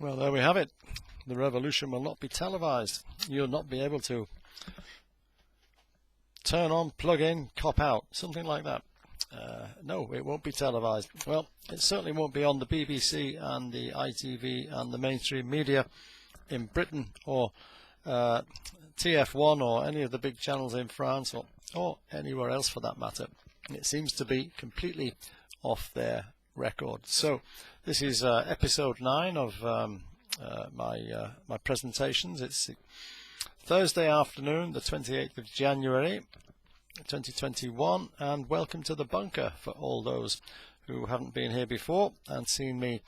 Well, there we have it. The revolution will not be televised. You'll not be able to turn on, plug in, cop out, something like that. No, it won't be televised. Well, it certainly won't be on the BBC and the ITV and the mainstream media in Britain, or TF1 or any of the big channels in France, or anywhere else for that matter. It seems to be completely off their record. So this is episode 9 of my presentations. It's Thursday afternoon, the 28th of January 2021, and welcome to the bunker for all those who haven't been here before and seen me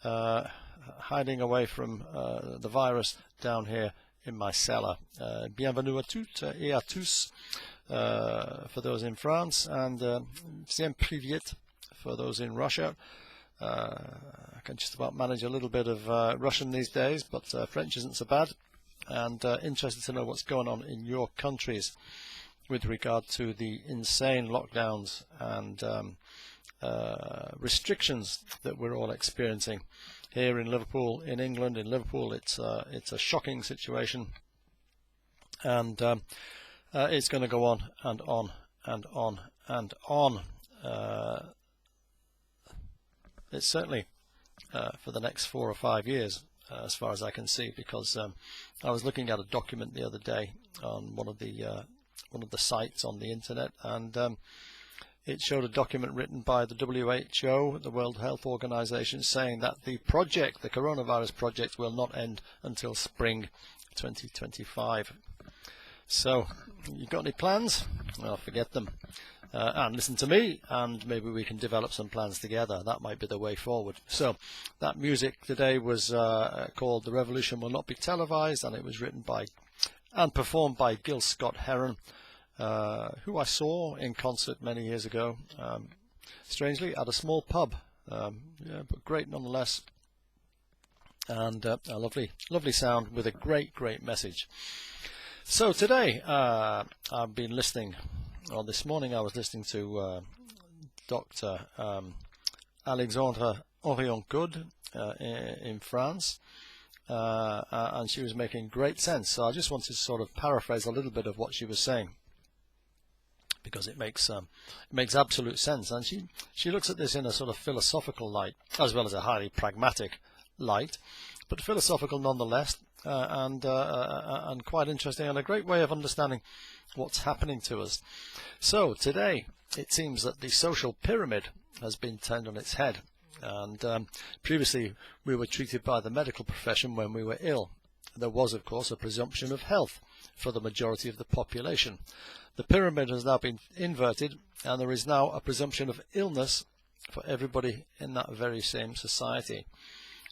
hiding away from the virus down here in my cellar. Bienvenue à toutes et à tous for those in France, and всем привет for those in Russia. I can just about manage a little bit of Russian these days, but French isn't so bad, and interested to know what's going on in your countries with regard to the insane lockdowns and restrictions that we're all experiencing here in Liverpool, in England. In Liverpool, it's a shocking situation, and it's going to go on and on and on and on. It's certainly for the next 4 or 5 years, as far as I can see, because I was looking at a document the other day on one of the sites on the internet, and it showed a document written by the WHO, the World Health Organization, saying that the coronavirus project, will not end until spring 2025. So, you got any plans? Well, forget them. And listen to me, and maybe we can develop some plans together. That might be the way forward. So, that music today was called "The Revolution Will Not Be Televised," and it was written by and performed by Gil Scott-Heron, who I saw in concert many years ago, strangely at a small pub. Yeah, but great nonetheless, and a lovely sound with a great message. So today I've been listening, or this morning I was listening to Dr. Alexandre Orion-Good in France, and she was making great sense. So I just wanted to sort of paraphrase a little bit of what she was saying, because it makes absolute sense. And she looks at this in a sort of philosophical light, as well as a highly pragmatic light, but philosophical nonetheless, and quite interesting, and a great way of understanding what's happening to us. So today it seems that the social pyramid has been turned on its head, and previously we were treated by the medical profession when we were ill. There was, of course, a presumption of health for the majority of the population. The pyramid has now been inverted, and there is now a presumption of illness for everybody in that very same society.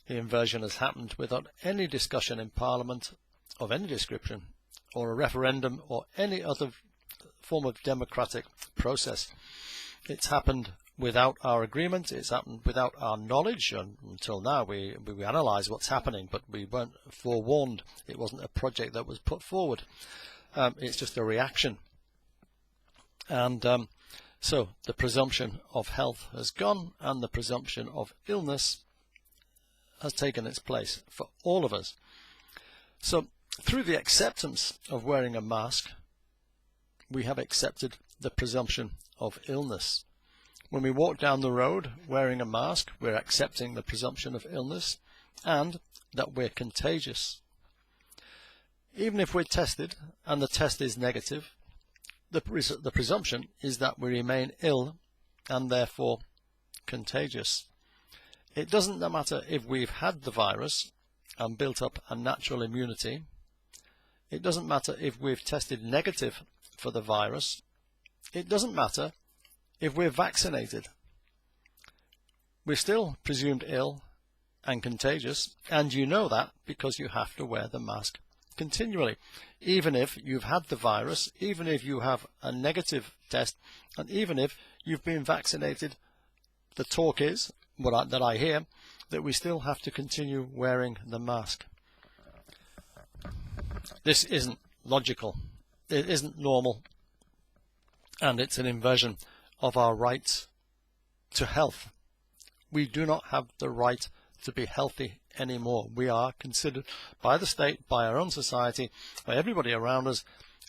The inversion has happened without any discussion in Parliament of any description, or a referendum, or any other form of democratic process. It's happened without our agreement. It's happened without our knowledge, and until now we analyse what's happening, but we weren't forewarned. It wasn't a project that was put forward. It's just a reaction. And so the presumption of health has gone, and the presumption of illness has taken its place for all of us. So through the acceptance of wearing a mask, we have accepted the presumption of illness. When we walk down the road wearing a mask, we're accepting the presumption of illness and that we're contagious. Even if we're tested and the test is negative, the presumption is that we remain ill and therefore contagious. It doesn't matter if we've had the virus and built up a natural immunity. It doesn't matter if we've tested negative for the virus. It doesn't matter if we're vaccinated. We're still presumed ill and contagious, and you know that because you have to wear the mask continually. Even if you've had the virus, even if you have a negative test, and even if you've been vaccinated, the talk is, that I hear, that we still have to continue wearing the mask. This isn't logical. It isn't normal. And it's an inversion of our rights to health. We do not have the right to be healthy anymore. We are considered by the state, by our own society, by everybody around us,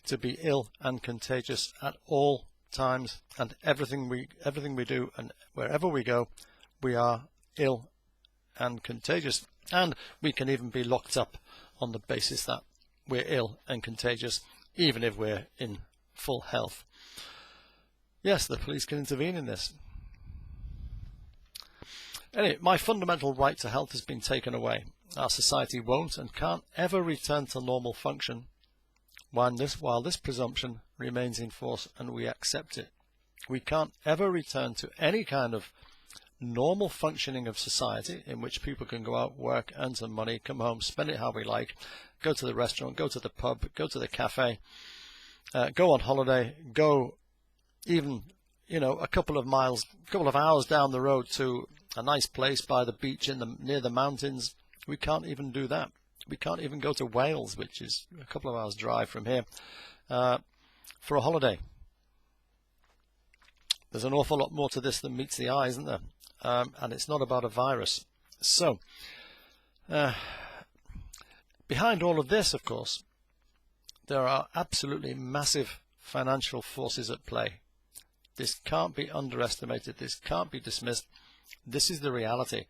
to be ill and contagious at all times, and everything we do and wherever we go, we are ill and contagious. And we can even be locked up on the basis that we're ill and contagious, even if we're in full health. Yes, the police can intervene in this. Anyway, my fundamental right to health has been taken away. Our society won't and can't ever return to normal function while this presumption remains in force and we accept it. We can't ever return to any kind of normal functioning of society in which people can go out, work, earn some money, come home, spend it how we like, go to the restaurant, go to the pub, go to the cafe, go on holiday, go even, a couple of hours down the road to a nice place by the beach near the mountains. We can't even do that. We can't even go to Wales, which is a couple of hours drive from here, for a holiday. There's an awful lot more to this than meets the eye, isn't there? And it's not about a virus. So, behind all of this, of course, there are absolutely massive financial forces at play. This can't be underestimated. This can't be dismissed. This is the reality.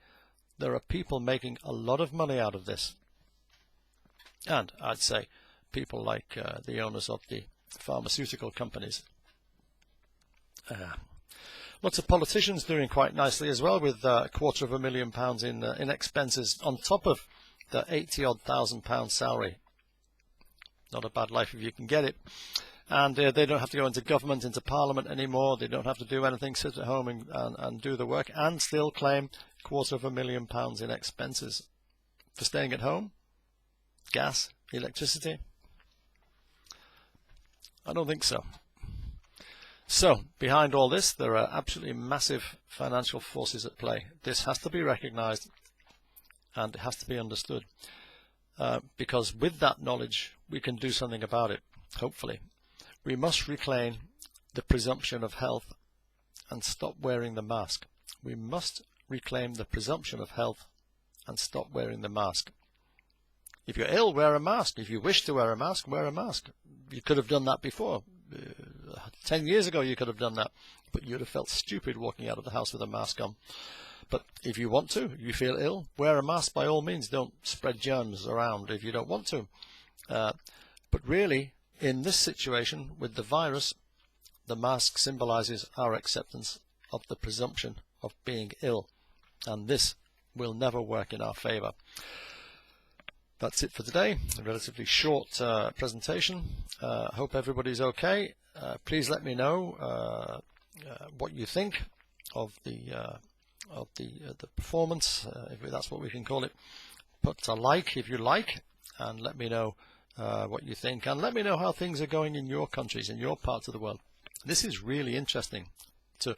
There are people making a lot of money out of this. And I'd say people like the owners of the pharmaceutical companies. Lots of politicians doing quite nicely as well, with £250,000 in expenses on top of the 80-odd thousand pound salary. Not a bad life if you can get it. And they don't have to go into government, into parliament anymore. They don't have to do anything, sit at home and do the work, and still claim £250,000 in expenses for staying at home. Gas, electricity. I don't think so. So, behind all this, there are absolutely massive financial forces at play. This has to be recognized and it has to be understood. Because with that knowledge, we can do something about it, hopefully. We must reclaim the presumption of health and stop wearing the mask. We must reclaim the presumption of health and stop wearing the mask. If you're ill, wear a mask. If you wish to wear a mask, wear a mask. You could have done that before. 10 years ago you could have done that, but you'd have felt stupid walking out of the house with a mask on. But if you want to, if you feel ill, wear a mask by all means. Don't spread germs around if you don't want to. But really, in this situation with the virus, the mask symbolizes our acceptance of the presumption of being ill, and this will never work in our favor. That's it for today. A relatively short presentation. Hope everybody's okay. Please let me know what you think of the performance, if that's what we can call it. Put a like if you like, and let me know what you think, and let me know how things are going in your countries, in your parts of the world. This is really interesting to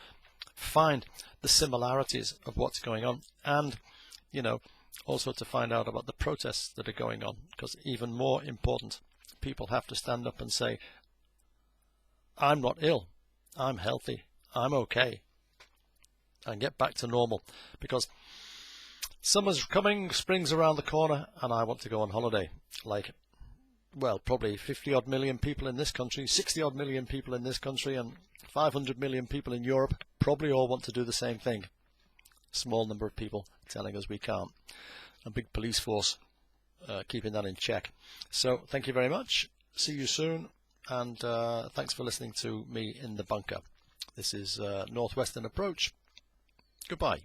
find the similarities of what's going on, and also to find out about the protests that are going on, because even more important, people have to stand up and say, I'm not ill, I'm healthy, I'm okay, and get back to normal, because summer's coming, spring's around the corner, and I want to go on holiday, like, well, probably 50-odd million people in this country, 60-odd million people in this country, and 500 million people in Europe probably all want to do the same thing. Small number of people telling us we can't. A big police force keeping that in check. So thank you very much. See you soon, and thanks for listening to me in the bunker. This is Northwestern Approach. Goodbye.